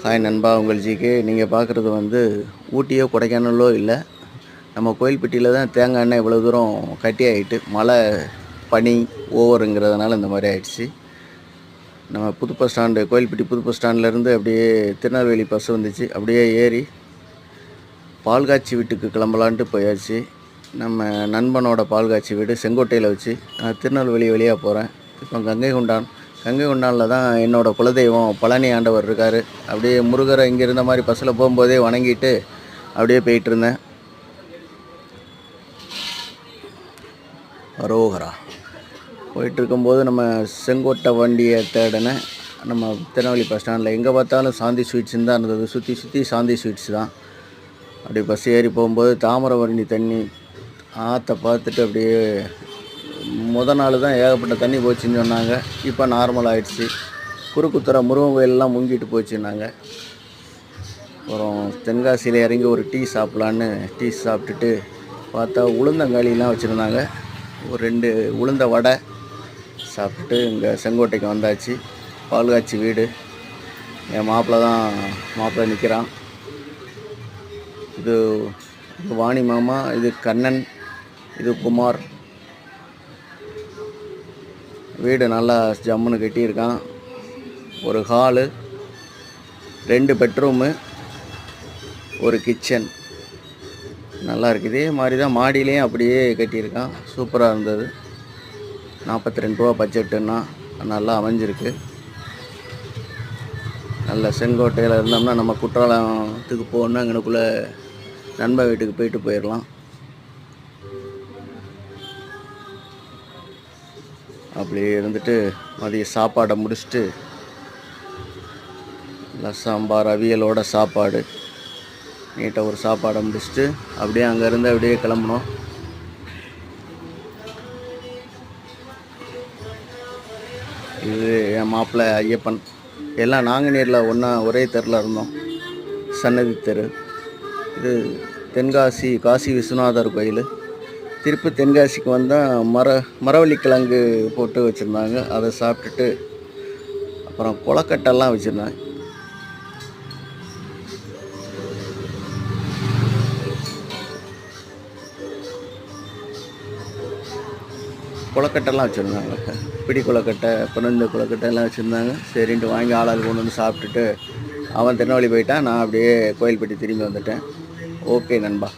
Hi நண்பா, உங்கள் GK. நீங்கள் பார்க்குறது வந்து ஊட்டியோ கொடைக்கானலோ இல்லை, நம்ம கோயில்பட்டியில் தான் தேங்காய் எண்ணெய் இவ்வளோ தூரம் கட்டி ஆகிட்டு மழை பனி ஓவருங்கிறதுனால இந்த மாதிரி ஆகிடுச்சு. நம்ம புது பஸ் ஸ்டாண்டு கோயில்பட்டி புது பஸ் ஸ்டாண்ட்லேருந்து அப்படியே திருநெல்வேலி பஸ் வந்துச்சு. அப்படியே ஏறி பால்காட்சி வீட்டுக்கு கிளம்பலான்ட்டு போயாச்சு. நம்ம நண்பனோட பால்காட்சி வீடு செங்கோட்டையில் வச்சு நான் திருநெல்வேலி வழியாக போகிறேன். இப்போ கங்கை கொண்டானில் தான் என்னோடய குலதெய்வம் பழனி ஆண்டவர் இருக்கார். அப்படியே முருகரை இங்கே இருந்த மாதிரி பஸ்ஸில் போகும்போதே வணங்கிட்டு அப்படியே போயிட்டுருந்தேன். அரோகரா போயிட்டுருக்கும்போது நம்ம செங்கோட்டை வண்டியை தேடினேன். நம்ம திருநெல்வேலி பஸ் ஸ்டாண்டில் எங்கே பார்த்தாலும் சாந்தி ஸ்வீட்ஸுன்னு தான் இருந்தது. சுற்றி சாந்தி ஸ்வீட்ஸ் தான். அப்படியே பஸ் ஏறி போகும்போது தாமிரபரணி தண்ணி ஆற்றை பார்த்துட்டு அப்படியே நாள் தான் ஏகப்பட்ட தண்ணி போச்சுன்னு சொன்னாங்க. இப்போ நார்மல் ஆகிடுச்சு. குறுக்குத்துறை முருகன் கோயிலெலாம் முங்கிட்டு போச்சுன்னாங்க. அப்புறம் தென்காசியில் இறங்கி ஒரு டீ சாப்பிட்லான்னு டீ சாப்பிட்டுட்டு பார்த்தா உளுந்தங்காளிலாம் வச்சுருந்தாங்க. ஒரு 2 உளுந்த வடை சாப்பிட்டுட்டு இங்கே செங்கோட்டைக்கு வந்தாச்சு. பால்காட்சி வீடு. என் மாப்பிள்ளை நிற்கிறான். இது வாணி மாமா, இது கண்ணன், இது குமார். வீடு நல்லா ஜம்முன்னு கட்டியிருக்கான். ஒரு ஹாலு, 2 பெட்ரூமு, ஒரு கிச்சன். நல்லா இருக்குது. இதே மாதிரி தான் மாடியிலையும் அப்படியே கட்டியிருக்கான். சூப்பராக இருந்தது. 42 ரூபா பட்ஜெட்டுன்னா நல்லா அமைஞ்சிருக்கு. நல்ல செங்கோட்டையில் இருந்தோம்னா நம்ம குற்றாலத்துக்கு போகணுன்னா எங்களுக்குள்ளே நண்பன் வீட்டுக்கு போயிடலாம். அப்படியே இருந்துட்டு மதிய சாப்பாடை முடிச்சுட்டு நல்லா சாம்பார் அவியலோட சாப்பாடு நீட்டாக ஒரு சாப்பாடை முடிச்சுட்டு அப்படியே அங்கேருந்து அப்படியே கிளம்புனோம். இது என் மாப்பிள்ளை ஐயப்பன். எல்லாம் நாங்குநேரில் ஒரே தெருவில் இருந்தோம். சன்னதி தெரு. இது தென்காசி காசி விஸ்வநாதர் கோயில். திருப்பி தென்காசிக்கு வந்தால் மரவள்ளிக்கிழங்கு போட்டு வச்சுருந்தாங்க. அதை சாப்பிட்டுட்டு அப்புறம் கொலக்கட்டைலாம் வச்சுருந்தாங்க. பிடி கொலக்கட்டை, பனந்து கொலக்கட்டை எல்லாம் வச்சுருந்தாங்க. சரின்ட்டு வாங்கி ஆளால் கொண்டு வந்து சாப்பிட்டுட்டு அவன் திருநெல்வேலி போயிட்டான். நான் அப்படியே கோயில்பட்டி திரும்பி வந்துட்டேன். ஓகே நண்பா.